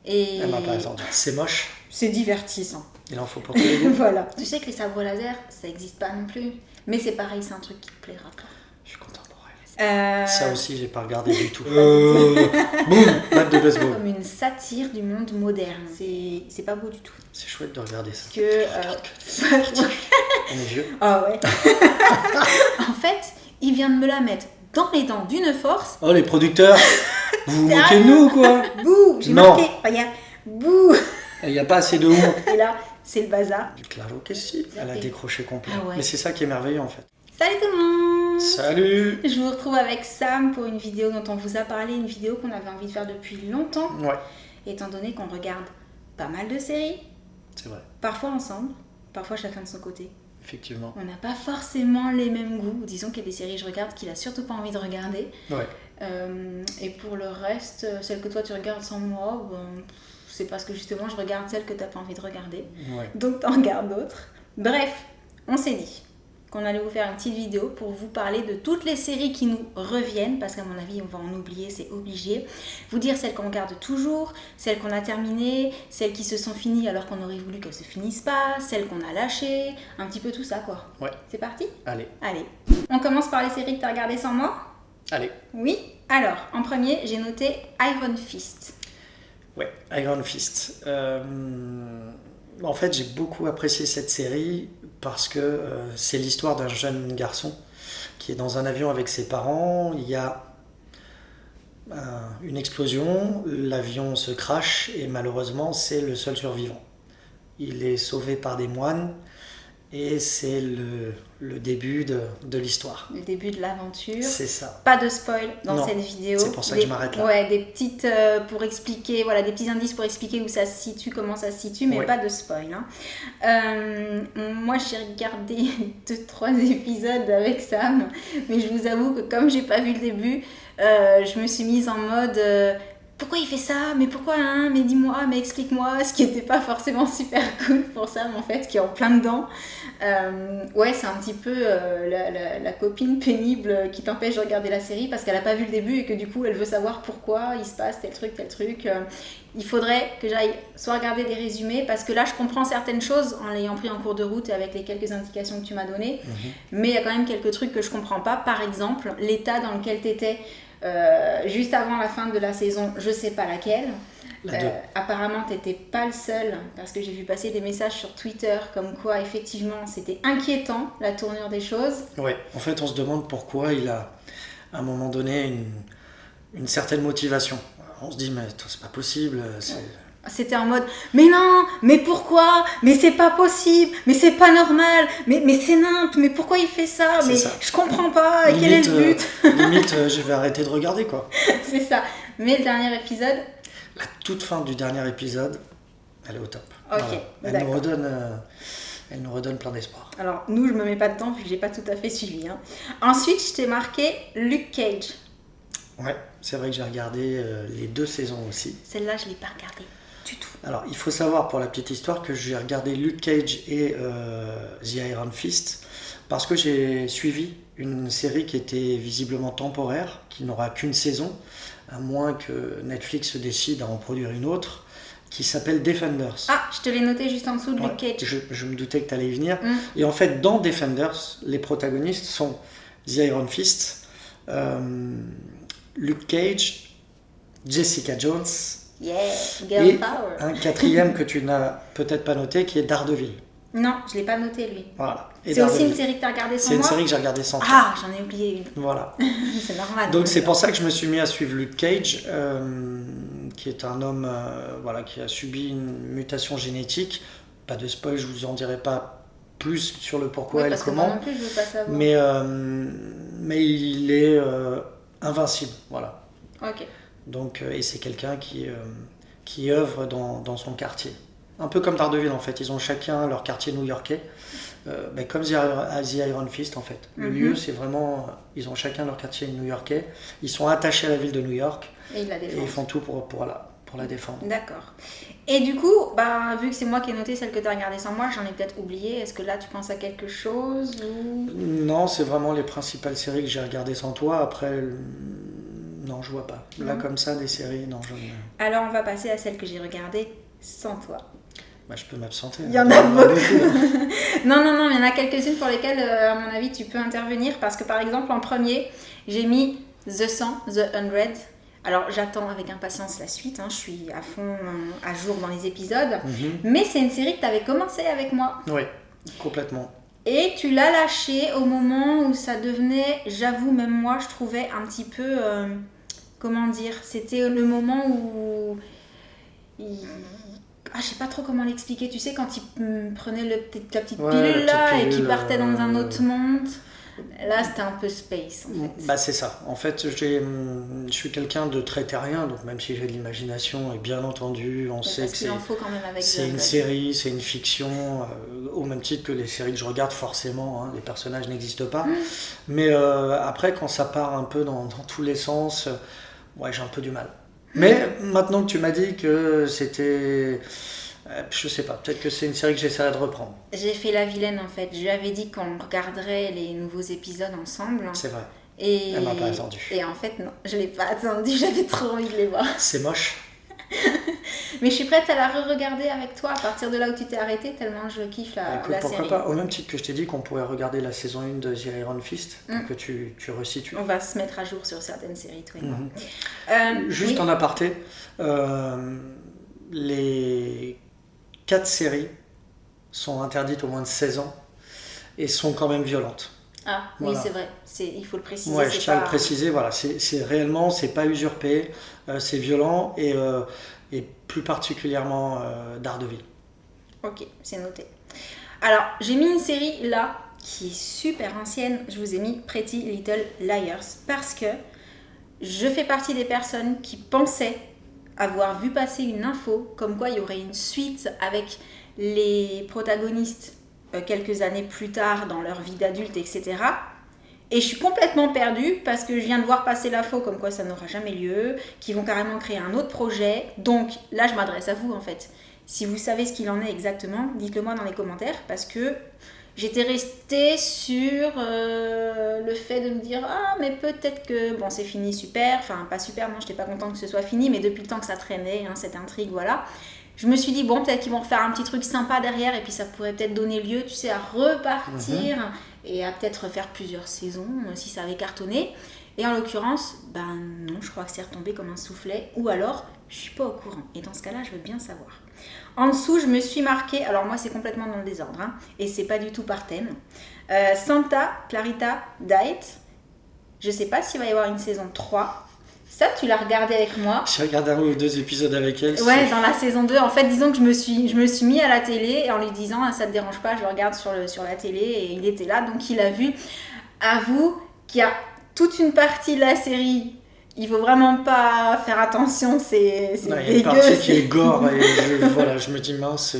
Et Elle m'a pas entendu. C'est moche. c'est divertissant. Il en faut pour tous les goûts. Voilà. Tu sais que les sabres laser, ça n'existe pas non plus. Mais c'est pareil, c'est un truc qui te plaira pas. Je suis contemporain. Euh, Ça aussi, j'ai pas regardé du tout. Boum, batte de baseball. Comme une satire du monde moderne. C'est pas beau du tout. C'est chouette de regarder ça. On est vieux. Ah ouais. En fait, il vient de me la mettre dans les dents d'une force. Oh, les producteurs, vous vous Sérieux moquez de nous ou quoi? Bouh, j'ai Non. marqué. Regarde. Bouh. Il n'y a pas assez de honte. Et là, c'est le bazar. Claro que si. Elle a décroché complet. Ah ouais. Mais c'est ça qui est merveilleux en fait. Salut tout le monde. Salut. Je vous retrouve avec Sam pour une vidéo dont on vous a parlé, une vidéo qu'on avait envie de faire depuis longtemps, Ouais, étant donné qu'on regarde pas mal de séries, c'est vrai. parfois ensemble, parfois chacun de son côté. Effectivement. On n'a pas forcément les mêmes goûts. Disons qu'il y a des séries que je regarde qu'il a surtout pas envie de regarder. Ouais. Et pour le reste, celles que toi tu regardes sans moi, c'est parce que justement je regarde celles que t'as pas envie de regarder. Ouais. Donc t'en regardes d'autres. Bref, on s'est dit qu'on allait vous faire une petite vidéo pour vous parler de toutes les séries qui nous reviennent, parce qu'à mon avis on va en oublier, c'est obligé. Vous dire celles qu'on regarde toujours, celles qu'on a terminées, celles qui se sont finies alors qu'on aurait voulu qu'elles se finissent pas, celles qu'on a lâchées, un petit peu tout ça quoi. Ouais. C'est parti ? Allez. Allez. On commence par les séries que t'as regardées sans moi ? Allez. Oui. Alors, en premier, j'ai noté Iron Fist. Ouais, Iron Fist. En fait, j'ai beaucoup apprécié cette série parce que c'est l'histoire d'un jeune garçon qui est dans un avion avec ses parents. Il y a une explosion, l'avion se crache et malheureusement, c'est le seul survivant. Il est sauvé par des moines et c'est le début de l'histoire. Le début de l'aventure. C'est ça. Pas de spoil dans Non, cette vidéo. c'est pour ça que je m'arrête là. Ouais, des petites pour expliquer, voilà, des petits indices pour expliquer où ça se situe, comment ça se situe, mais Ouais. pas de spoil. Hein. Moi, j'ai regardé 2-3 épisodes avec Sam, mais je vous avoue que comme j'ai pas vu le début, je me suis mise en mode. Pourquoi il fait ça? Mais pourquoi hein? Mais dis-moi, mais explique-moi. Ce qui n'était pas forcément super cool pour Sam en fait, qui est en plein dedans. Ouais, c'est un petit peu la copine pénible qui t'empêche de regarder la série parce qu'elle n'a pas vu le début et que du coup elle veut savoir pourquoi il se passe tel truc, tel truc. Il faudrait que j'aille soit regarder des résumés parce que là je comprends certaines choses en l'ayant pris en cours de route et avec les quelques indications que tu m'as données. Mais il y a quand même quelques trucs que je comprends pas. Par exemple, l'état dans lequel tu étais juste avant la fin de la saison, je sais pas laquelle. Apparemment, t'étais pas le seul parce que j'ai vu passer des messages sur Twitter comme quoi effectivement c'était inquiétant la tournure des choses. Ouais, en fait, on se demande pourquoi il a à un moment donné une certaine motivation. On se dit, mais toi, c'est pas possible. C'était en mode, mais non, mais pourquoi? Mais c'est pas possible, mais c'est pas normal, mais c'est nimp, mais pourquoi il fait ça? C'est Mais ça. je comprends pas, Limite, quel est le but? Limite, je vais arrêter de regarder, quoi. C'est ça. Mais le dernier épisode, La toute fin du dernier épisode, elle est au top. Ok, Voilà. d'accord. Elle nous redonne plein d'espoir. alors nous je me mets pas dedans vu que j'ai pas tout à fait suivi. Hein. Ensuite, je t'ai marqué Luke Cage. Ouais, c'est vrai que j'ai regardé les 2 saisons aussi. Celle-là, je l'ai pas regardée du tout. Alors, il faut savoir pour la petite histoire que j'ai regardé Luke Cage et The Iron Fist parce que j'ai suivi une série qui était visiblement temporaire, qui n'aura qu'une saison, à moins que Netflix se décide à en produire une autre, qui s'appelle Defenders. Ah, je te l'ai noté juste en dessous de Ouais, Luke Cage. je me doutais que tu allais y venir. Et en fait, dans Defenders, les protagonistes sont The Iron Fist, Luke Cage, Jessica Jones, Yeah, girl et power. un quatrième que tu n'as peut-être pas noté, qui est Daredevil. Non, je l'ai pas noté lui. Voilà. Et C'est aussi Daredevil. une série que tu as regardée sans C'est une moi. série que j'ai regardée sans toi. Ah, j'en ai oublié une. Voilà. C'est normal. Donc c'est pour ça que je me suis mis à suivre Luke Cage, qui est un homme voilà, qui a subi une mutation génétique. Pas de spoil, je vous en dirai pas plus sur le pourquoi Oui, et le parce que moi comment. non plus, je veux pas savoir. Mais il est invincible, voilà. Ok. Donc, et c'est quelqu'un qui œuvre dans son quartier. Un peu comme Daredevil en fait, ils ont chacun leur quartier new-yorkais, comme The Iron Fist en fait. Le lieu c'est vraiment, ils ont chacun leur quartier new-yorkais, ils sont attachés à la ville de New York Et il la et défend. ils font tout pour la défendre. D'accord. Et du coup, vu que c'est moi qui ai noté celle que tu as regardée sans moi, j'en ai peut-être oublié. Est-ce que là tu penses à quelque chose ou... Non, c'est vraiment les principales séries que j'ai regardées sans toi. Après, Non, je vois pas. Là, comme ça, des séries, non, Alors, on va passer à celle que j'ai regardée sans toi. Bah, je peux m'absenter. Il y en a beaucoup. Non, il y en a quelques-unes pour lesquelles, à mon avis, tu peux intervenir. Parce que, par exemple, en premier, j'ai mis The 100, The 100. Alors, j'attends avec impatience la suite. Je suis à fond à jour dans les épisodes. Mais c'est une série que tu avais commencé avec moi. Oui, complètement. Et tu l'as lâchée au moment où ça devenait, j'avoue, même moi, je trouvais un petit peu... comment dire, c'était le moment où... je sais pas trop comment l'expliquer. Tu sais, quand il prenait la petite pilule là et qu'il partait dans un autre monde. Là, c'était un peu space, en fait. Bah, c'est ça. En fait, je suis quelqu'un de très terrien, donc même si j'ai de l'imagination, et bien entendu, on sait que c'est une série, c'est une fiction, au même titre que les séries que je regarde, forcément, les personnages n'existent pas. Mais après, quand ça part un peu dans tous les sens, j'ai un peu du mal. Mais maintenant que tu m'as dit que c'était... je sais pas, peut-être que c'est une série que j'essaierai de reprendre. J'ai fait la vilaine en fait. Je lui avais dit qu'on regarderait les nouveaux épisodes ensemble. C'est vrai. Et... Elle m'a pas attendu. Et en fait, non, je l'ai pas attendu. J'avais trop envie de les voir. C'est moche. Mais je suis prête à la re-regarder avec toi à partir de là où tu t'es arrêtée, tellement je kiffe la série. Pourquoi pas, au même titre que je t'ai dit qu'on pourrait regarder la saison 1 de The Iron Fist, pour que tu resitues. On va se mettre à jour sur certaines séries, toi et moi. Juste en aparté, les 4 séries sont interdites au moins de 16 ans et sont quand même violentes. Ah voilà. Oui, c'est vrai, il faut le préciser. Ouais, je tiens à le préciser, voilà, c'est réellement, c'est pas usurpé, c'est violent et plus particulièrement Daredevil. Ok, c'est noté. Alors, j'ai mis une série là qui est super ancienne, je vous ai mis Pretty Little Liars parce que je fais partie des personnes qui pensaient avoir vu passer une info comme quoi il y aurait une suite avec les protagonistes quelques années plus tard dans leur vie d'adulte, etc. Et je suis complètement perdue parce que je viens de voir passer l'info comme quoi ça n'aura jamais lieu, qu'ils vont carrément créer un autre projet. Donc là, je m'adresse à vous en fait. Si vous savez ce qu'il en est exactement, dites-le moi dans les commentaires parce que j'étais restée sur le fait de me dire « Ah, mais peut-être que bon, c'est fini, super. » Enfin, pas super, non, je n'étais pas contente que ce soit fini, mais depuis le temps que ça traînait, cette intrigue, voilà. Je me suis dit, bon, peut-être qu'ils vont refaire un petit truc sympa derrière et puis ça pourrait peut-être donner lieu, tu sais, à repartir et à peut-être refaire plusieurs saisons si ça avait cartonné. Et en l'occurrence, non, je crois que c'est retombé comme un soufflet ou alors, je suis pas au courant. Et dans ce cas-là, je veux bien savoir. En dessous, je me suis marqué, alors moi c'est complètement dans le désordre et c'est pas du tout par thème. Santa Clarita Diet, je sais pas s'il va y avoir une saison 3. Ça, tu l'as regardé avec moi. J'ai regardé 1 ou 2 épisodes avec elle. Ouais, dans la saison 2. En fait, disons que je me suis mis à la télé et en lui disant « Ça te dérange pas, je le regarde sur la télé » et il était là, donc il a vu. Avoue qu'il y a toute une partie de la série, il faut vraiment pas faire attention, c'est dégueu. Il y a une partie qui est gore et je me dis mince,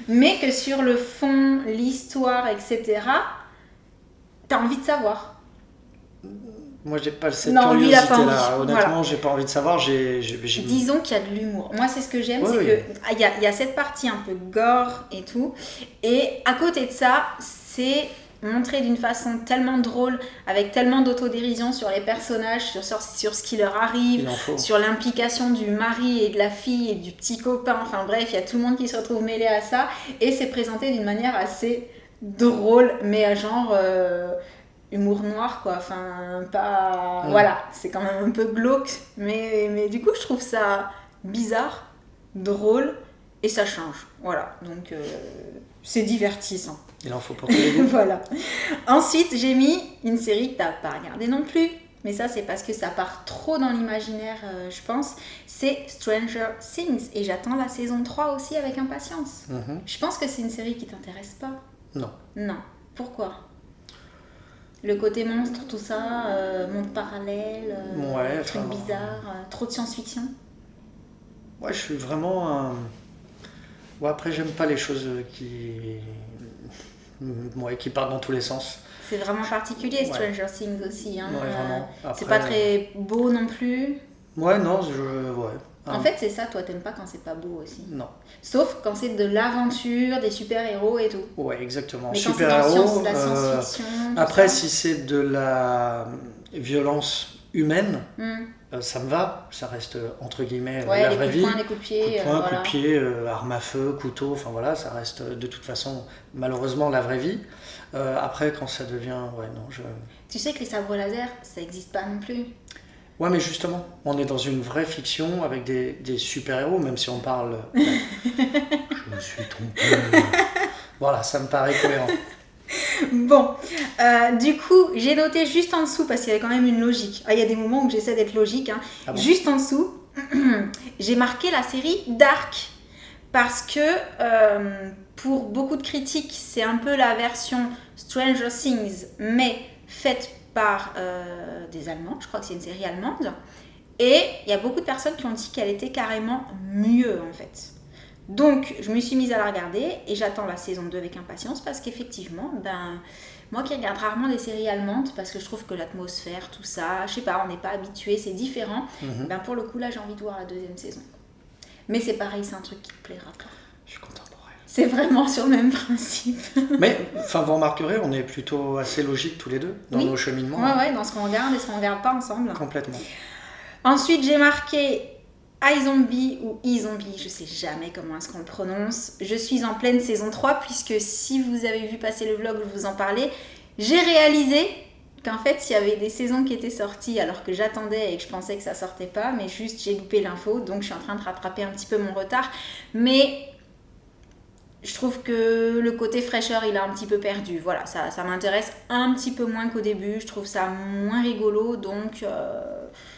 Mais que sur le fond, l'histoire, etc., t'as envie de savoir. Moi, j'ai pas cette curiosité-là. Honnêtement, j'ai pas envie de savoir. Disons qu'il y a de l'humour. Moi, c'est ce que j'aime, qu'il y a cette partie un peu gore et tout. Et à côté de ça, c'est montré d'une façon tellement drôle, avec tellement d'autodérision sur les personnages, sur ce qui leur arrive, sur l'implication du mari et de la fille et du petit copain. Enfin bref, il y a tout le monde qui se retrouve mêlé à ça. Et c'est présenté d'une manière assez drôle, mais genre... humour noir quoi, enfin pas... Voilà, c'est quand même un peu glauque, mais du coup je trouve ça bizarre, drôle et ça change, voilà, donc c'est divertissant. Il en faut pour tous les goûts. Voilà. Ensuite j'ai mis une série que t'as pas regardée non plus, mais ça c'est parce que ça part trop dans l'imaginaire je pense, c'est Stranger Things et j'attends la saison 3 aussi avec impatience. Je pense que c'est une série qui t'intéresse pas. Non, pourquoi ? Le côté monstre, tout ça, monde parallèle, trucs bizarres, trop de science-fiction. Ouais, je suis vraiment... après, j'aime pas les choses qui partent dans tous les sens. C'est vraiment particulier, Stranger Things aussi. Vraiment. Après, c'est pas très beau non plus. Ouais, non, En fait, c'est ça, toi, t'aimes pas quand c'est pas beau aussi. Non. Sauf quand c'est de l'aventure, des super-héros et tout. Ouais, exactement. Mais super-héros, la science-fiction. Après, si c'est de la violence humaine, ça me va, ça reste entre guillemets la les vraie coups vie. de poing, les coups de pied. Coups de poing, voilà. coups de pied, arme à feu, couteau, enfin voilà, ça reste de toute façon malheureusement la vraie vie. Après, quand ça devient. Ouais, non, Tu sais que les sabres laser, ça n'existe pas non plus. Ouais, mais justement, on est dans une vraie fiction avec des super-héros, même si on parle. Je me suis trompé. Voilà, ça me paraît cohérent. Bon, du coup, j'ai noté juste en dessous, parce qu'il y a quand même une logique. Il y a des moments où j'essaie d'être logique. Hein. Ah bon? Juste en dessous, j'ai marqué la série Dark. Parce que pour beaucoup de critiques, c'est un peu la version Stranger Things, mais faite par des Allemands. Je crois que c'est une série allemande. Et il y a beaucoup de personnes qui ont dit qu'elle était carrément mieux, en fait. Donc, je me suis mise à la regarder et j'attends la saison 2 avec impatience parce qu'effectivement, moi qui regarde rarement des séries allemandes parce que je trouve que l'atmosphère, tout ça, je sais pas, on n'est pas habitué, c'est différent. Pour le coup, là, j'ai envie de voir la 2e saison. Mais c'est pareil, c'est un truc qui te plaira pas. Je suis content pour elle. C'est vraiment sur le même principe. Mais, vous remarquerez, on est plutôt assez logiques tous les deux dans nos cheminements. Ouais, dans ce qu'on regarde et ce qu'on regarde pas ensemble. Complètement. Ensuite, j'ai marqué iZombie ou iZombie, je sais jamais comment est-ce qu'on le prononce. Je suis en pleine saison 3 puisque si vous avez vu passer le vlog, je vous en parlais. J'ai réalisé qu'en fait, il y avait des saisons qui étaient sorties alors que j'attendais et que je pensais que ça sortait pas, mais juste j'ai loupé l'info, donc je suis en train de rattraper un petit peu mon retard. Mais je trouve que le côté fraîcheur, il a un petit peu perdu. Voilà, ça m'intéresse un petit peu moins qu'au début. Je trouve ça moins rigolo, donc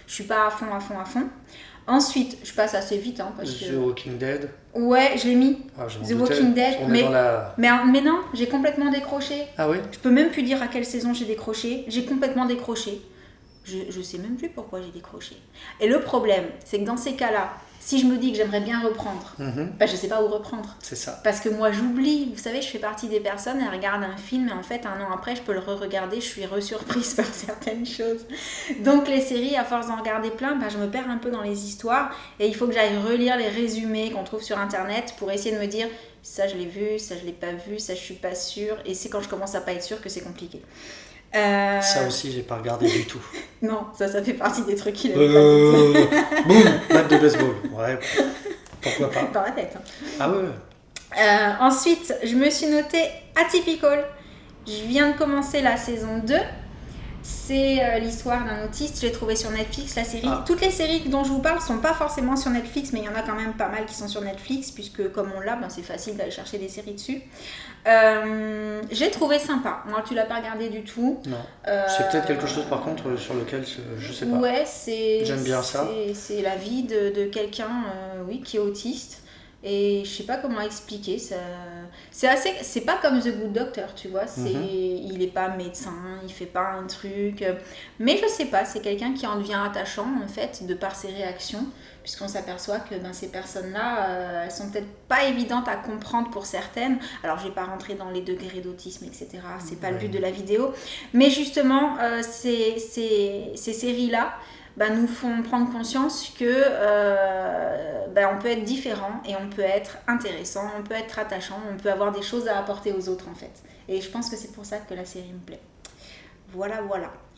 je suis pas à fond. Ensuite, je passe assez vite. Hein, parce The Walking Dead. Ouais, je l'ai mis. The Walking Dead. Mais non, j'ai complètement décroché. Ah oui? Je peux même plus dire à quelle saison j'ai décroché. J'ai complètement décroché. Je sais même plus pourquoi j'ai décroché. Et le problème, c'est que dans ces cas-là, si je me dis que j'aimerais bien reprendre, je sais pas où reprendre. C'est ça. Parce que moi, j'oublie. Vous savez, je fais partie des personnes, elles regardent un film et en fait, un an après, je peux le re-regarder, je suis re-surprise par certaines choses. Donc, les séries, à force d'en regarder plein, je me perds un peu dans les histoires et il faut que j'aille relire les résumés qu'on trouve sur Internet pour essayer de me dire ça, je l'ai vu, ça, je l'ai pas vu, ça, je suis pas sûre. Et c'est quand je commence à pas être sûre que c'est compliqué. Ça aussi, j'ai pas regardé du tout. Non, ça fait partie des trucs qu'il aime pas du tout. Boum, batte de baseball. Ouais, pourquoi pas. Dans la tête. Hein. Ah ouais. Ensuite, je me suis notée Atypical. Je viens de commencer la saison 2. C'est l'histoire d'un autiste. Je l'ai trouvé sur Netflix, la série. Toutes les séries dont je vous parle sont pas forcément sur Netflix, mais il y en a quand même pas mal qui sont sur Netflix, puisque comme on l'a, c'est facile d'aller chercher des séries dessus. J'ai trouvé sympa. Moi, tu l'as pas regardé du tout. Non. C'est peut-être quelque chose par contre sur lequel je sais pas. Ouais, j'aime bien ça. C'est la vie de quelqu'un qui est autiste. Et je sais pas comment expliquer ça. C'est pas comme The Good Doctor, tu vois. Il est pas médecin, il fait pas un truc. Mais je sais pas, c'est quelqu'un qui en devient attachant en fait de par ses réactions, puisqu'on s'aperçoit que ces personnes-là, elles sont peut-être pas évidentes à comprendre pour certaines. Alors je vais pas rentrer dans les degrés d'autisme, etc. C'est pas le but de la vidéo. Mais justement, ces séries-là nous font prendre conscience que on peut être différent et on peut être intéressant, on peut être attachant, on peut avoir des choses à apporter aux autres en fait. Et je pense que c'est pour ça que la série me plaît. Voilà.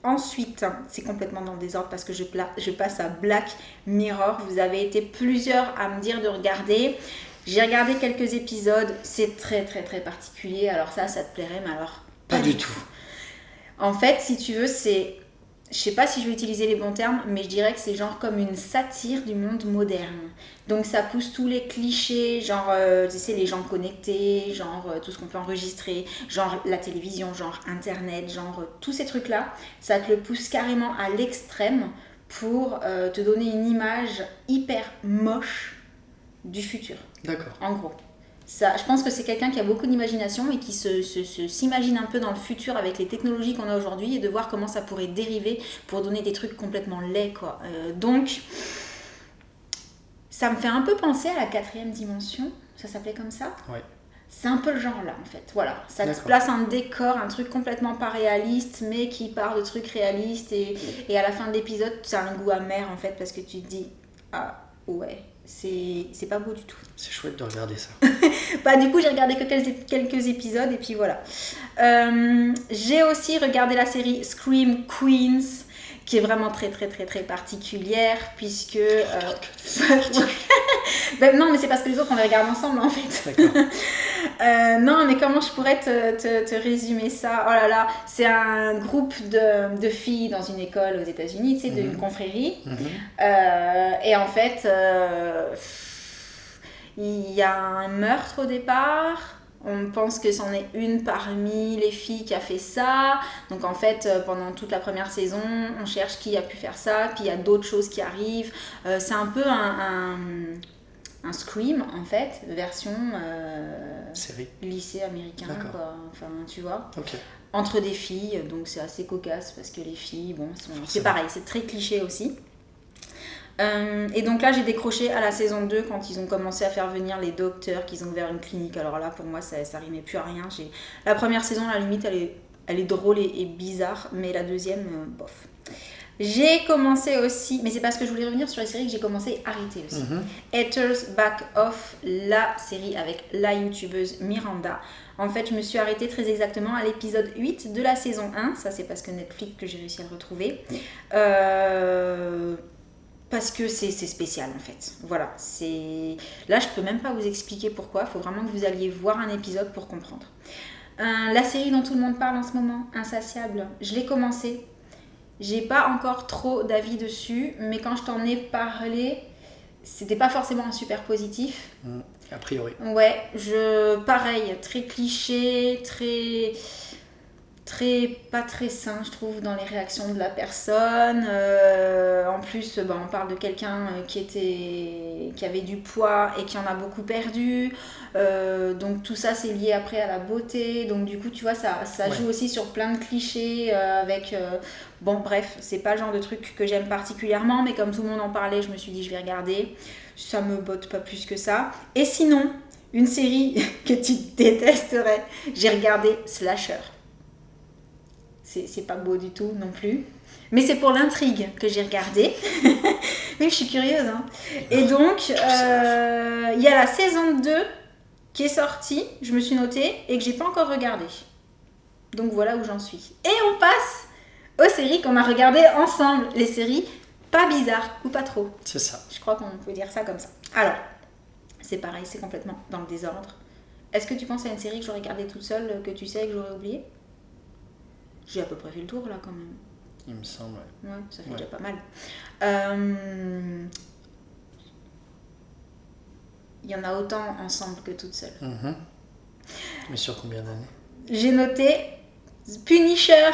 Ensuite, c'est complètement dans le désordre parce que je passe à Black Mirror. Vous avez été plusieurs à me dire de regarder. J'ai regardé quelques épisodes. C'est très très très particulier. Alors ça te plairait, mais alors pas du tout. En fait, si tu veux, c'est... Je sais pas si je vais utiliser les bons termes, mais je dirais que c'est genre comme une satire du monde moderne. Donc ça pousse tous les clichés, genre les gens connectés, genre tout ce qu'on peut enregistrer, genre la télévision, genre Internet, genre tous ces trucs-là. Ça te le pousse carrément à l'extrême pour te donner une image hyper moche du futur. D'accord. En gros. Ça, je pense que c'est quelqu'un qui a beaucoup d'imagination et qui s'imagine un peu dans le futur avec les technologies qu'on a aujourd'hui et de voir comment ça pourrait dériver pour donner des trucs complètement laids, quoi. Donc, ça me fait un peu penser à la 4e dimension. Ça s'appelait comme ça ? Ouais. C'est un peu le genre là, en fait. Voilà. Ça te place un décor, un truc complètement pas réaliste, mais qui part de trucs réalistes. Et à la fin de l'épisode, ça a un goût amer, en fait, parce que tu te dis « Ah, ouais ». C'est pas beau du tout. C'est chouette de regarder ça. Du coup, j'ai regardé que quelques épisodes et puis voilà. J'ai aussi regardé la série Scream Queens qui est vraiment très très très très particulière, puisque... Ben, non, mais c'est parce que les autres, on les regarde ensemble, en fait. D'accord. Non, mais comment je pourrais te résumer ça? Oh là là, c'est un groupe de filles dans une école aux États-Unis, tu sais, d'une confrérie. Et en fait, il y a un meurtre au départ. On pense que c'en est une parmi les filles qui a fait ça. Donc en fait, pendant toute la première saison, on cherche qui a pu faire ça. Puis il y a d'autres choses qui arrivent. C'est un peu un Scream, en fait, version Série. lycée américain, quoi. Enfin, tu vois. Ok. Entre des filles, donc c'est assez cocasse parce que les filles, bon, c'est pareil, c'est très cliché aussi. Et donc là, j'ai décroché à la saison 2 quand ils ont commencé à faire venir les docteurs, qu'ils ont ouvert une clinique. Alors là, pour moi, ça rimait plus à rien. La première saison, à la limite, elle est drôle et bizarre, mais la deuxième, bof. J'ai commencé aussi, mais c'est parce que je voulais revenir sur les séries que j'ai commencé à arrêter aussi. Haters Back Off, la série avec la youtubeuse Miranda. En fait, je me suis arrêtée très exactement à l'épisode 8 de la saison 1. Ça, c'est parce que Netflix que j'ai réussi à le retrouver. Parce que c'est spécial en fait. Voilà, là je peux même pas vous expliquer pourquoi, il faut vraiment que vous alliez voir un épisode pour comprendre. La série dont tout le monde parle en ce moment, Insatiable, je l'ai commencé. J'ai pas encore trop d'avis dessus, mais quand je t'en ai parlé, c'était pas forcément un super positif. A priori. Ouais, pareil, très cliché, pas très sain, je trouve, dans les réactions de la personne. En plus, on parle de quelqu'un qui avait du poids et qui en a beaucoup perdu. Donc tout ça, c'est lié après à la beauté. Donc du coup, tu vois, ça joue aussi sur plein de clichés avec... Bon, bref, c'est pas le genre de truc que j'aime particulièrement, mais comme tout le monde en parlait, je me suis dit, je vais regarder. Ça me botte pas plus que ça. Et sinon, une série que tu détesterais, j'ai regardé Slasher. C'est pas beau du tout non plus. Mais c'est pour l'intrigue que j'ai regardé. Mais je suis curieuse. Hein. Et donc, il y a la saison 2 qui est sortie, je me suis notée, et que j'ai pas encore regardée. Donc voilà où j'en suis. Et on passe aux séries qu'on a regardées ensemble. Les séries pas bizarres ou pas trop. C'est ça. Je crois qu'on peut dire ça comme ça. Alors, c'est pareil, c'est complètement dans le désordre. Est-ce que tu penses à une série que j'aurais regardée toute seule, que tu sais que j'aurais oubliée? J'ai à peu près fait le tour là quand même. Il me semble, ouais. Ouais, ça fait déjà pas mal. Il y en a autant ensemble que toute seule. Mais sur combien d'années? J'ai noté Punisher.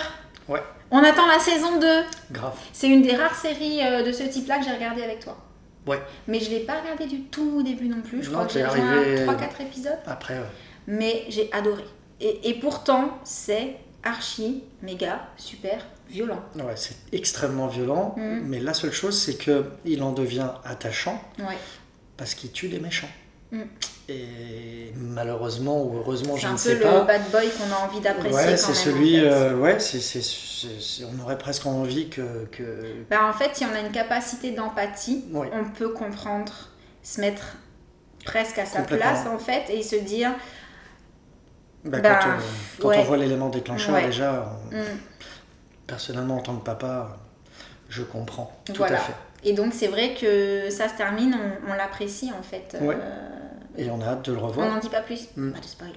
Ouais. On attend la saison 2. Grave. C'est une des rares séries de ce type-là que j'ai regardé avec toi. Ouais. Mais je ne l'ai pas regardé du tout au début non plus. Je crois que j'ai arrivé 3-4 épisodes. Après, ouais. Mais j'ai adoré. Et pourtant, c'est archi, méga, super violent. Ouais, c'est extrêmement violent. Mais la seule chose, c'est qu'il en devient attachant. Ouais. Parce qu'il tue des méchants. Et malheureusement ou heureusement, je ne sais pas. C'est un peu le bad boy qu'on a envie d'apprécier. Ouais, c'est celui. On aurait presque envie que. En fait, si on a une capacité d'empathie, ouais. On peut comprendre, se mettre presque à sa place en fait, et se dire. Quand on voit l'élément déclencheur, déjà, personnellement en tant que papa, je comprends tout à fait. Et donc c'est vrai que ça se termine, on l'apprécie en fait. Et on a hâte de le revoir. On n'en dit pas plus, pas de spoil.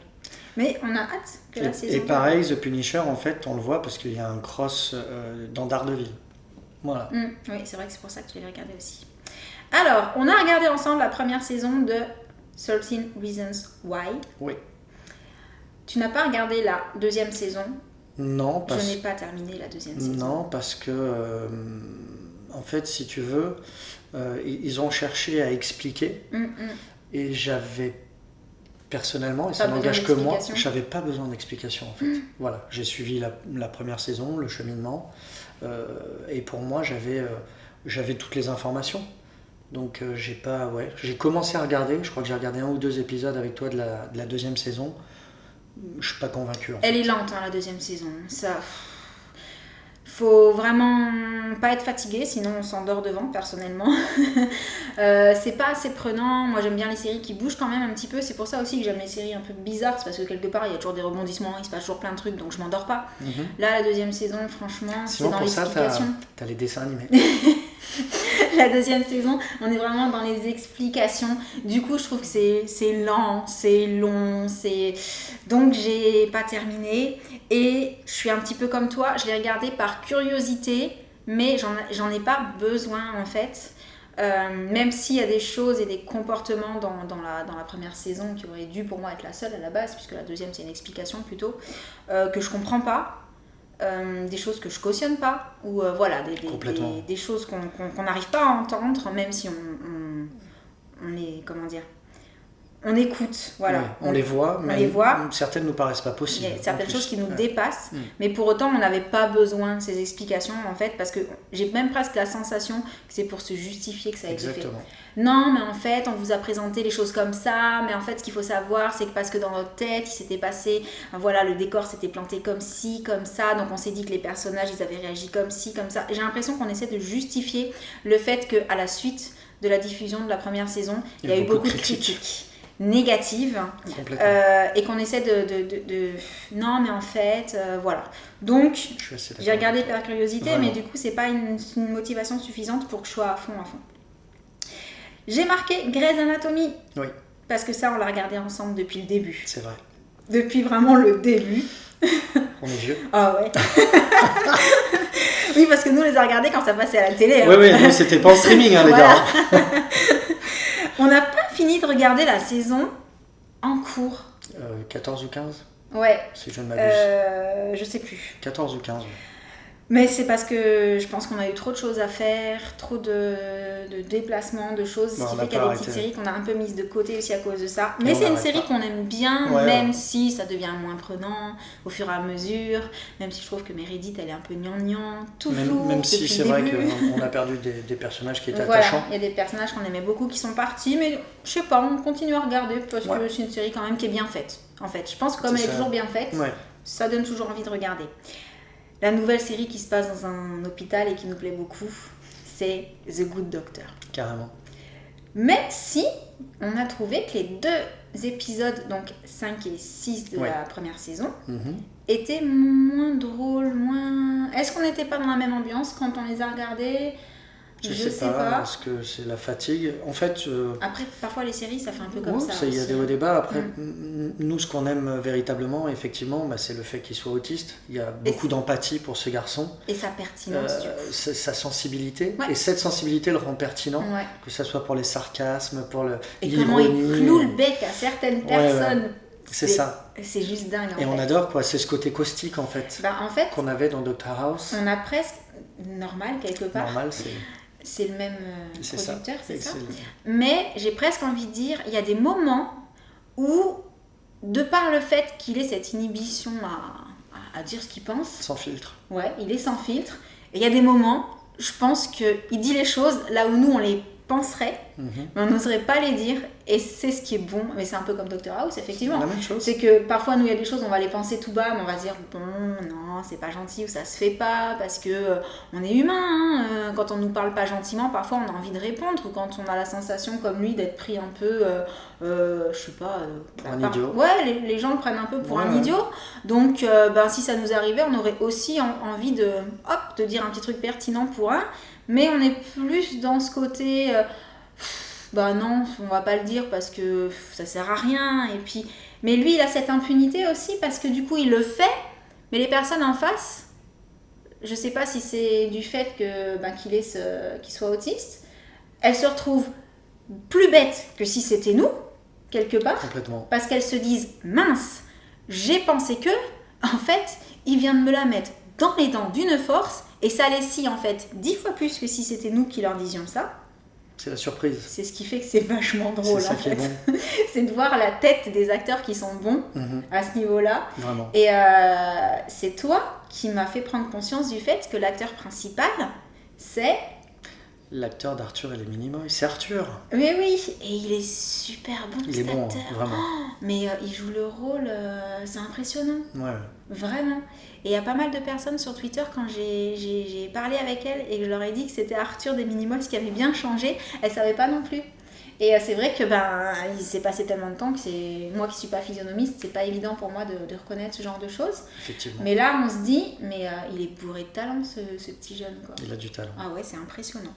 Mais on a hâte que la saison. Et pareil, The Punisher, en fait, on le voit parce qu'il y a un cross dans Daredevil. Voilà. Oui, c'est vrai que c'est pour ça que tu l'as regardé aussi. Alors, on a regardé ensemble la première saison de 13 Reasons Why. Oui. Tu n'as pas regardé la deuxième saison? Non, Je n'ai pas terminé la deuxième saison. Non, parce que, en fait, si tu veux, ils ont cherché à expliquer. Et j'avais, personnellement, et ça n'engage que moi, j'avais pas besoin d'explication, en fait. Voilà, j'ai suivi la première saison, le cheminement. Et pour moi, j'avais toutes les informations. Donc, j'ai commencé à regarder. Je crois que j'ai regardé 1 ou 2 épisodes avec toi de la deuxième saison. Je suis pas convaincu. Elle est lente, la deuxième saison. Ça, faut vraiment pas être fatigué, sinon on s'endort devant, personnellement. C'est pas assez prenant. Moi, j'aime bien les séries qui bougent quand même un petit peu. C'est pour ça aussi que j'aime les séries un peu bizarres. C'est parce que quelque part, il y a toujours des rebondissements, il se passe toujours plein de trucs, donc je m'endors pas. Là, la deuxième saison, franchement, c'est dans l'explication. T'as les dessins animés. La deuxième saison, on est vraiment dans les explications. Du coup, je trouve que c'est lent, c'est long, donc j'ai pas terminé. Et je suis un petit peu comme toi, je l'ai regardé par curiosité, mais j'en ai pas besoin en fait. Même s'il y a des choses et des comportements dans la première saison qui auraient dû pour moi être la seule à la base, puisque la deuxième c'est une explication plutôt, que je comprends pas. Des choses que je cautionne pas, ou voilà, des choses qu'on n'arrive pas à entendre, même si on les, comment dire, on écoute, voilà. Ouais, on les voit, mais certaines nous paraissent pas possibles. Il y a certaines choses qui nous dépassent, mais pour autant on n'avait pas besoin de ces explications en fait, parce que j'ai même presque la sensation que c'est pour se justifier que ça a été fait. Non, mais en fait on vous a présenté les choses comme ça, mais en fait ce qu'il faut savoir c'est que parce que dans notre tête il s'était passé, voilà, le décor s'était planté comme ci, comme ça, donc on s'est dit que les personnages ils avaient réagi comme ci, comme ça. J'ai l'impression qu'on essaie de justifier le fait qu'à la suite de la diffusion de la première saison, il y a eu beaucoup de critiques négatives et qu'on essaie de non mais en fait voilà, donc j'ai regardé par curiosité. Vraiment. Mais du coup c'est pas une motivation suffisante pour que je sois à fond. J'ai marqué Grey's Anatomy, parce que ça on l'a regardé ensemble depuis le début. C'est vrai, depuis vraiment le début. On est vieux. Ah ouais. Oui, parce que nous on les a regardés quand ça passait à la télé. Oui, nous c'était pas en streaming les gars. On n'a pas fini de regarder la saison en cours. 14 ou 15 ? Ouais. Si je ne m'abuse. Je sais plus. 14 ou 15. Mais c'est parce que je pense qu'on a eu trop de choses à faire, trop de déplacements, de choses, ce qui fait qu'il y a des petites séries qu'on a un peu mises de côté aussi à cause de ça. Mais c'est une série qu'on aime bien, même si ça devient moins prenant au fur et à mesure, même si je trouve que Meredith elle est un peu gnangnan, toujours. Même si c'est vrai qu'on a perdu des personnages qui étaient attachants. Il y a des personnages qu'on aimait beaucoup qui sont partis, mais je sais pas, on continue à regarder parce que c'est une série quand même qui est bien faite. En fait, je pense que comme elle est toujours bien faite, ça donne toujours envie de regarder. La nouvelle série qui se passe dans un hôpital et qui nous plaît beaucoup, c'est The Good Doctor. Carrément. Même si on a trouvé que les 2 épisodes, donc 5 et 6 de la première saison, étaient moins drôles, moins... Est-ce qu'on n'était pas dans la même ambiance quand on les a regardés ? Je sais pas. Est-ce que c'est la fatigue ? En fait... Après, parfois les séries, ça fait un peu comme ça. Il y a des hauts débats. Après, nous, ce qu'on aime véritablement, effectivement, c'est le fait qu'il soit autiste. Il y a beaucoup d'empathie pour ce garçon. Et sa pertinence. Sa sensibilité. Et cette sensibilité le rend pertinent. Que ce soit pour les sarcasmes, pour l'ironie. Comment il cloue le bec à certaines personnes. C'est ça. C'est juste dingue. Et on adore, quoi. C'est ce côté caustique, en fait, qu'on avait dans Dr House. On a presque... Normal, quelque part. Normal, c'est le même producteur, c'est ça. Excellent. Mais j'ai presque envie de dire, il y a des moments où, de par le fait qu'il ait cette inhibition à dire ce qu'il pense... Sans filtre. Ouais, il est sans filtre. Et il y a des moments, je pense qu'il dit les choses là où nous, on les penserait, mais on n'oserait pas les dire. Et c'est ce qui est bon. Mais c'est un peu comme Dr House, effectivement. C'est la même chose. C'est que parfois, nous, il y a des choses, on va les penser tout bas, mais on va se dire, bon, non, c'est pas gentil, ou ça se fait pas, parce que on est humain. Quand on nous parle pas gentiment, parfois, on a envie de répondre, ou quand on a la sensation, comme lui, d'être pris un peu, je sais pas... pour un idiot. Ouais, les gens le prennent un peu pour un idiot. Donc, si ça nous arrivait, on aurait aussi envie de dire un petit truc pertinent pour un, mais on est plus dans ce côté... non, on va pas le dire parce que ça sert à rien. Et puis, mais lui, il a cette impunité aussi parce que du coup, il le fait. Mais les personnes en face, je sais pas si c'est du fait que qu'il soit autiste, elles se retrouvent plus bêtes que si c'était nous, quelque part. Complètement. Parce qu'elles se disent, mince, j'ai pensé que, en fait, il vient de me la mettre dans les dents d'une force et ça les scie en fait 10 fois plus que si c'était nous qui leur disions ça. C'est la surprise. C'est ce qui fait que c'est vachement drôle. C'est ça qui est bon. C'est de voir la tête des acteurs qui sont bons à ce niveau-là. Vraiment. Et c'est toi qui m'as fait prendre conscience du fait que l'acteur principal, c'est... l'acteur d'Arthur et les Minimoys, c'est Arthur. Mais oui, et il est super bon, Il cet est bon, acteur. vraiment. Mais il joue le rôle, c'est impressionnant. Ouais. Vraiment. Et il y a pas mal de personnes sur Twitter, quand j'ai parlé avec elles et que je leur ai dit que c'était Arthur des Minimoys qui avait bien changé, elles ne savaient pas non plus. Et c'est vrai que il s'est passé tellement de temps que c'est moi qui suis pas physionomiste, c'est pas évident pour moi de reconnaître ce genre de choses. Effectivement. Mais là, on se dit, il est bourré de talent, ce petit jeune, quoi. Il a du talent. Ah ouais, c'est impressionnant.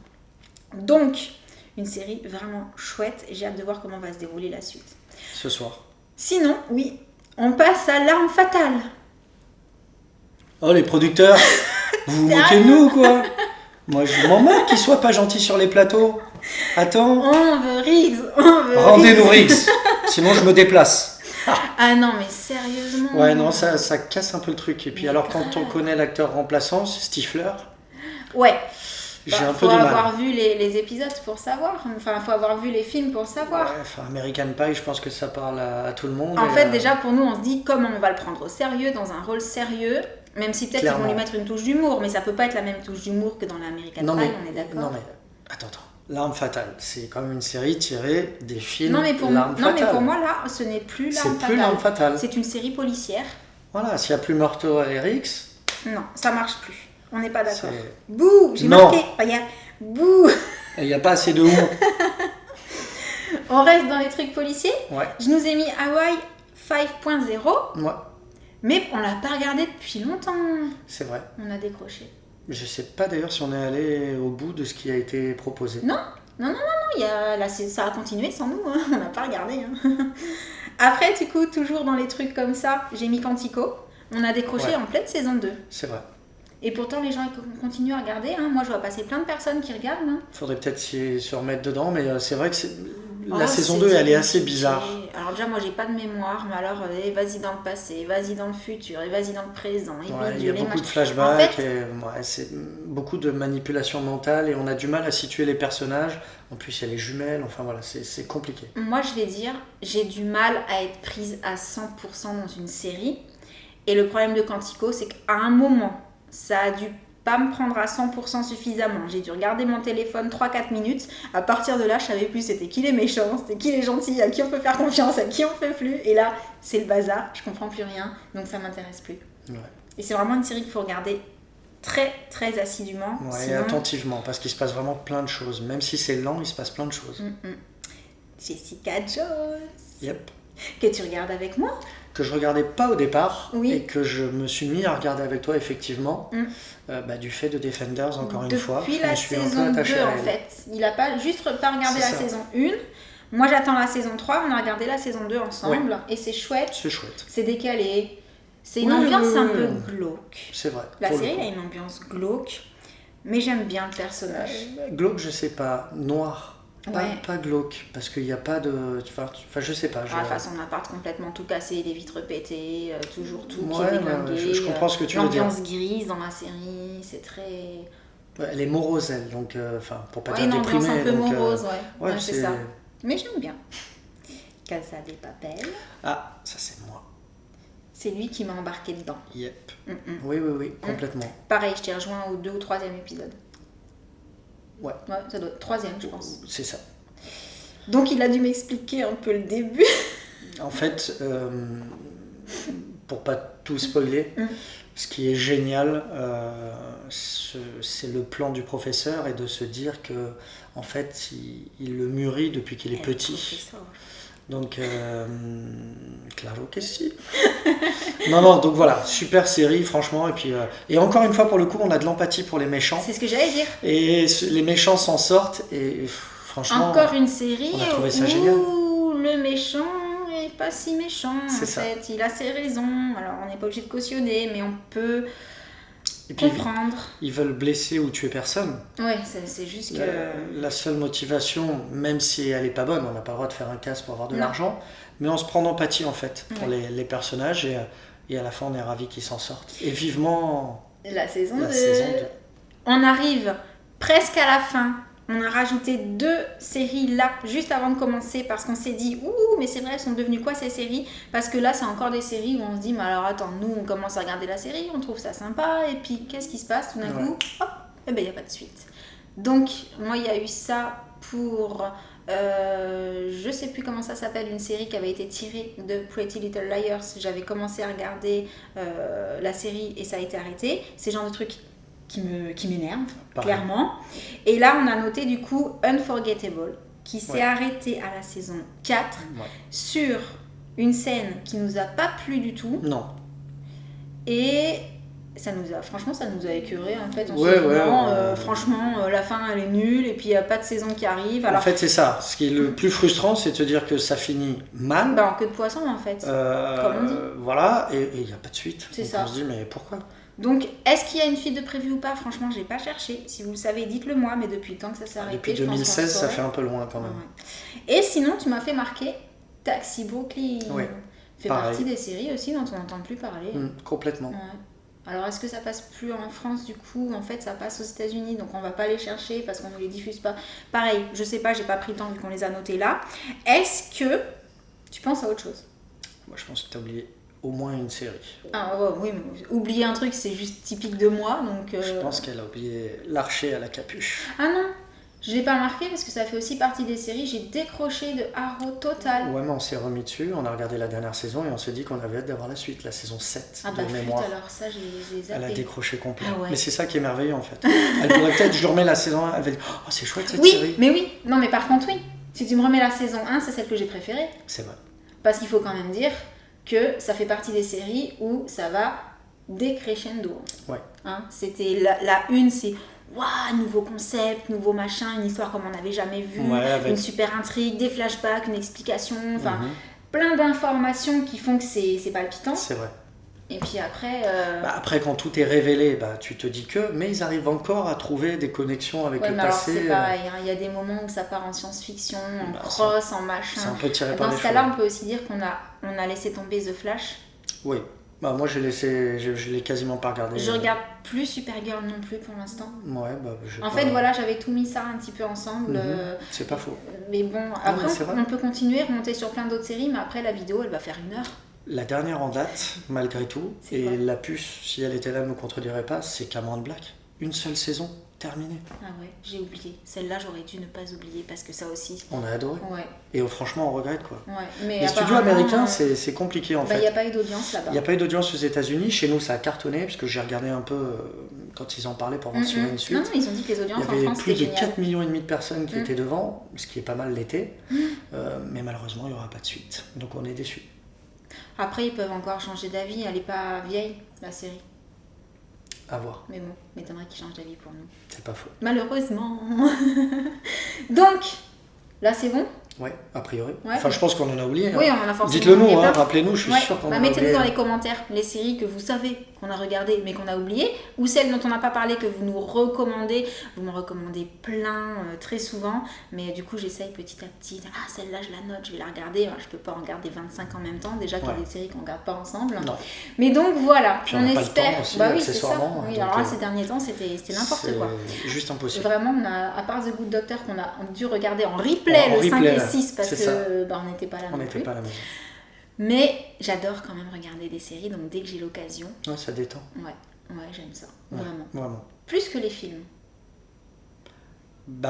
Donc, une série vraiment chouette. J'ai hâte de voir comment va se dérouler la suite. Ce soir. Sinon, oui, on passe à L'Arme Fatale. Oh, les producteurs, vous vous moquez de nous ou quoi? Moi, je m'en moque qu'ils soient pas gentils sur les plateaux. Attends. On veut Riggs, Rendez-nous Riggs, sinon je me déplace. Ah non, mais sérieusement. Ouais, non, ça casse un peu le truc. Et puis Mais alors, grave. quand on connaît l'acteur remplaçant, Stifler, Ouais. j'ai un peu Faut du mal. avoir vu les épisodes pour savoir. Enfin, faut avoir vu les films pour savoir. Ouais, enfin, American Pie, je pense que ça parle à tout le monde. En et, fait, déjà, pour nous, on se dit comment on va le prendre au sérieux, dans un rôle sérieux. Même si peut-être ils vont Clairement. lui mettre une touche d'humour, mais ça peut pas être la même touche d'humour que dans l'American non, Pie, mais, on est d'accord. non, mais attends. L'Arme Fatale, c'est quand même une série tirée des films Non, mais pour moi, là, ce n'est plus c'est L'Arme plus Fatale. L'Arme Fatale. C'est une série policière. Voilà, s'il n'y a plus Meurtre à Erix, Non, ça marche plus. On n'est pas d'accord. c'est... Bouh, j'ai Non. marqué. Regarde. Bouh. Il n'y a pas assez de honte. On reste dans les trucs policiers. Ouais, Je nous ai mis Hawaii 5.0, moi, mais on l'a pas regardé depuis longtemps. c'est vrai. On a décroché. Je sais pas d'ailleurs si on est allé au bout de ce qui a été proposé. Non, ça a continué sans nous, hein. On n'a pas regardé. Hein. Après, du coup, toujours dans les trucs comme ça, j'ai mis Quantico. On a décroché Ouais. en pleine saison 2. C'est vrai. Et pourtant, les gens ils continuent à regarder. Hein. Moi, je vois passer plein de personnes qui regardent. Hein. Faudrait peut-être se remettre dedans, mais c'est vrai que la Oh, saison c'est 2, elle est assez compliqué. bizarre. Alors déjà, moi, j'ai pas de mémoire, mais alors, vas-y dans le passé, vas-y dans le futur, et vas-y dans le présent. Et Ouais, il y bidule, a et beaucoup de machin. flashbacks, En fait- et, ouais, c'est beaucoup de manipulation mentale, et on a du mal à situer les personnages. En plus, il y a les jumelles, enfin voilà, c'est compliqué. Moi, je vais dire, j'ai du mal à être prise à 100% dans une série. Et le problème de Quantico, c'est qu'à un moment, ça a dû pas me prendre à 100% suffisamment. J'ai dû regarder mon téléphone 3-4 minutes. À partir de là, je savais plus c'était qui les méchants, c'était qui les gentils, à qui on peut faire confiance, à qui on fait plus. Et là, c'est le bazar, je comprends plus rien, donc ça m'intéresse plus. Ouais. Et c'est vraiment une série qu'il faut regarder très très assidûment. Ouais, et sinon- attentivement, parce qu'il se passe vraiment plein de choses. Même si c'est lent, il se passe plein de choses. Jessica Jones, Yep. que tu regardes avec moi. Que je regardais pas au départ, Oui. et que je me suis mis à regarder avec toi, effectivement, du fait de Defenders, encore une fois. Depuis Je la me suis un peu saison 2, attaché à en elle. fait. Il a pas juste pas regardé C'est la ça. saison 1. Moi, j'attends la saison 3. On a regardé la saison 2 ensemble. Et c'est chouette. C'est chouette. C'est décalé. C'est une Oui, ambiance oui, un oui, peu oui. glauque. C'est vrai. La pour le série coup. a une ambiance glauque. Mais j'aime bien le personnage. Glauque, je sais pas. Noir. Ouais. Pas glauque. Parce qu'il n'y a pas de. Enfin, je sais pas. Ah, face son appart complètement tout cassé, les vitres pétées, toujours tout qui Ouais, est ouais, déglingué. je comprends ce que tu veux dire. L'ambiance grise dans la série, c'est très... Ouais, elle est morose, elle. Donc, pour pas Ouais, dire une ambiance déprimée. un peu donc, morose, ouais. ouais, Ouais, c'est ça. Mais j'aime bien. Casa des Papel. Ah, ça c'est moi. C'est lui qui m'a embarqué dedans. Yep. Mm-mm. Oui, complètement. Pareil, je t'ai rejoint au 2 ou 3e épisode. Ouais. Ouais, ça doit être 3e, je pense. C'est ça. Donc il a dû m'expliquer un peu le début. En fait, pour pas tout spoiler, ce qui est génial, c'est le plan du professeur et de se dire que, en fait, il le mûrit depuis qu'il est petit. Donc, claro que si. Non, donc voilà, super série, franchement. Et puis, et encore une fois, pour le coup, on a de l'empathie pour les méchants. C'est ce que j'allais dire. Et les méchants s'en sortent. Et franchement, Encore une série on a trouvé ça où génial. le méchant est pas si méchant. C'est En ça. fait, il a ses raisons. Alors on n'est pas obligé de cautionner, mais on peut et puis, comprendre. ils veulent blesser ou tuer personne. Ouais, c'est juste que. La seule motivation, même si elle est pas bonne, on n'a pas le droit de faire un casse pour avoir de Non. l'argent, mais on se prend d'empathie en fait pour Ouais. les personnages et à la fin on est ravis qu'ils s'en sortent. Et vivement La saison la 2. saison 2. On arrive presque à la fin. On a rajouté 2 séries là, juste avant de commencer, parce qu'on s'est dit, ouh, mais c'est vrai, elles sont devenues quoi ces séries? Parce que là, c'est encore des séries où on se dit, mais alors attends, nous, on commence à regarder la série, on trouve ça sympa, et puis qu'est-ce qui se passe tout d'un Ouais. coup? Hop, eh ben, il n'y a pas de suite. Donc, moi, il y a eu ça pour... je sais plus comment ça s'appelle, une série qui avait été tirée de Pretty Little Liars. J'avais commencé à regarder la série et ça a été arrêté. C'est le genre de truc qui m'énerve, clairement. Et là, on a noté du coup Unforgettable, qui s'est arrêté à la saison 4 sur une scène qui nous a pas plu du tout. Non. Et franchement, ça nous a écœuré en fait. Franchement, la fin elle est nulle et puis il n'y a pas de saison qui arrive. Alors, en fait, c'est ça. Ce qui est le plus frustrant, c'est de te dire que ça finit mal. En queue de poisson en fait. Comme on dit. Voilà, et il n'y a pas de suite. C'est donc ça. On se dit, mais pourquoi ? Donc, est-ce qu'il y a une suite de prévue ou pas ? Franchement, j'ai pas cherché. Si vous le savez, dites-le moi, mais depuis le temps que ça s'est arrêté. Depuis 2016, ça fait un peu loin quand même. Ouais. Et sinon, tu m'as fait marquer Taxi Brooklyn. Oui. Fait partie des séries aussi dont on n'entend plus parler. Complètement. Ouais. Alors, est-ce que ça passe plus en France du coup ? En fait, ça passe aux États-Unis, donc on va pas les chercher parce qu'on ne les diffuse pas. Pareil, je sais pas, j'ai pas pris le temps vu qu'on les a notés là. Est-ce que tu penses à autre chose ? Moi, je pense que tu as oublié au moins une série. Ah oui, mais oublier un truc, c'est juste typique de moi, donc... Je pense qu'elle a oublié L'Archer à la capuche. Ah non, je l'ai pas remarqué parce que ça fait aussi partie des séries. J'ai décroché de Arrow total. Ouais, mais on s'est remis dessus, on a regardé la dernière saison et on s'est dit qu'on avait hâte d'avoir la suite, la saison 7 de mémoire. Alors ça, j'ai zappé. Elle a décroché complet. Ah ouais. Mais c'est ça qui est merveilleux en fait. Elle pourrait peut-être, je lui remets la saison 1, elle va dire oh c'est chouette cette série. Oui, non mais par contre oui. Si tu me remets la saison 1, c'est celle que j'ai préférée. C'est vrai. Parce qu'il faut quand même dire que ça fait partie des séries où ça va décrescendo. Ouais. C'était la une, c'est waouh, nouveau concept, nouveau machin, une histoire comme on n'avait jamais vu, une super intrigue, des flashbacks, une explication, enfin plein d'informations qui font que c'est palpitant. C'est vrai. Et puis après... Après, quand tout est révélé, tu te dis que... Mais ils arrivent encore à trouver des connexions avec le passé. Alors c'est pareil, il y a des moments où ça part en science-fiction, en cross, en machin. C'est un peu tiré par les cheveux. Dans ce cas-là, on peut aussi dire qu'on a laissé tomber The Flash. Oui. Moi, je l'ai quasiment pas regardé. Je regarde plus Supergirl non plus pour l'instant. Ouais, fait, voilà, j'avais tout mis ça un petit peu ensemble. C'est pas faux. Mais bon, après, on peut continuer, remonter sur plein d'autres séries, mais après, la vidéo, elle va faire 1 heure. La dernière en date, malgré tout, et la puce, si elle était là, ne me contredirait pas, c'est Cameron Black. Une seule saison, terminée. Ah ouais, j'ai oublié. Celle-là, j'aurais dû ne pas oublier parce que ça aussi... On a adoré. Ouais. Et franchement, on regrette quoi. Ouais, mais les studios américains, c'est compliqué en fait. Il n'y a pas eu d'audience là-bas. Il n'y a pas eu d'audience aux États-Unis. Chez nous, ça a cartonné, parce que j'ai regardé un peu quand ils en parlaient pour voir s'il y avait une suite. Non, ils ont dit que les audiences en France, il y avait plus de génial. 4,5 millions de personnes qui étaient devant, ce qui est pas mal l'été. Mais malheureusement, il n'y aura pas de suite. Donc on est déçus. Après, ils peuvent encore changer d'avis. Elle n'est pas vieille, la série. À voir. Mais bon, m'étonnerait qu'ils changent d'avis pour nous. C'est pas faux. Malheureusement. Donc, là, c'est bon ? Ouais, a priori. Ouais. Enfin, je pense qu'on en a oublié. Oui, on en a forcément. Dites-le nous, rappelez-nous, je suis sûr qu'on en a oublié. Mettez-nous dans les commentaires les séries que vous savez qu'on a regardées mais qu'on a oubliées, ou celles dont on n'a pas parlé que vous nous recommandez. Vous me recommandez plein, très souvent, mais du coup j'essaye petit à petit. Ah, celle-là je la note, je vais la regarder. Alors, je peux pas en regarder 25 en même temps, déjà qu'il y a des séries qu'on regarde pas ensemble. Non. Mais donc voilà, puis on espère. Aussi, oui, c'est ça. Oui, alors là, ces derniers temps, c'était n'importe quoi. Juste impossible. Vraiment, à part The Good Doctor qu'on a dû regarder en replay le 5 et 6 parce que on n'était pas là non plus. On n'était pas à la maison. Mais j'adore quand même regarder des séries, donc dès que j'ai l'occasion. Ouais, ça détend. Ouais, j'aime ça. Ouais, vraiment. Plus que les films.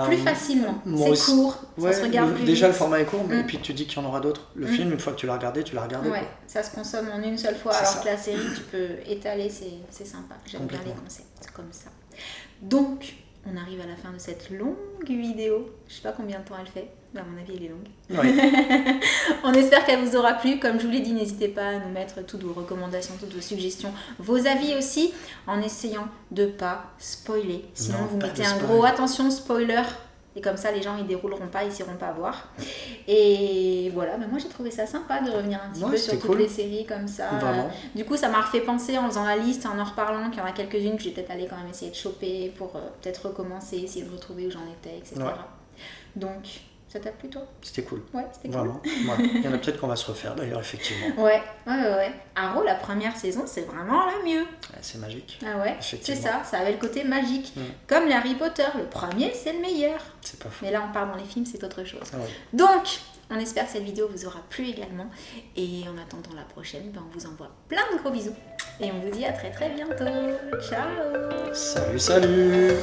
Plus facilement. C'est court, ça se regarde plus déjà vite. Le format est court, mais et puis tu dis qu'il y en aura d'autres. Le film, une fois que tu l'as regardé, tu l'as regardé. Ouais, quoi. ça se consomme en une seule fois, alors que la série, tu peux étaler, c'est sympa. J'aime bien les concepts comme ça. Donc, on arrive à la fin de cette longue vidéo. Je sais pas combien de temps elle fait, mais à mon avis elle est longue. Ouais. On espère qu'elle vous aura plu. Comme je vous l'ai dit, n'hésitez pas à nous mettre toutes vos recommandations, toutes vos suggestions, vos avis aussi, en essayant de pas spoiler. Sinon vous mettez un gros attention spoiler. Et comme ça, les gens, ils dérouleront pas, ils s'iront pas voir. Et voilà, mais moi, j'ai trouvé ça sympa de revenir un petit peu sur toutes les séries comme ça. Du coup, ça m'a refait penser en faisant la liste, en reparlant, qu'il y en a quelques-unes que j'ai peut-être allé quand même essayer de choper pour peut-être recommencer, essayer de retrouver où j'en étais, etc. Ouais. Donc, ça t'a plu, toi ? C'était cool. Ouais, c'était cool. Vraiment. Ouais. Il y en a peut-être qu'on va se refaire, d'ailleurs, effectivement. Ouais. Arrow, la première saison, c'est vraiment la mieux. Ouais, c'est magique. Ah ouais, c'est ça avait le côté magique. Comme les Harry Potter, le premier, c'est le meilleur. C'est pas fou. Mais là, on part dans les films, c'est autre chose. Ah ouais. Donc, on espère que cette vidéo vous aura plu également. Et en attendant la prochaine, on vous envoie plein de gros bisous. Et on vous dit à très très bientôt. Ciao. Salut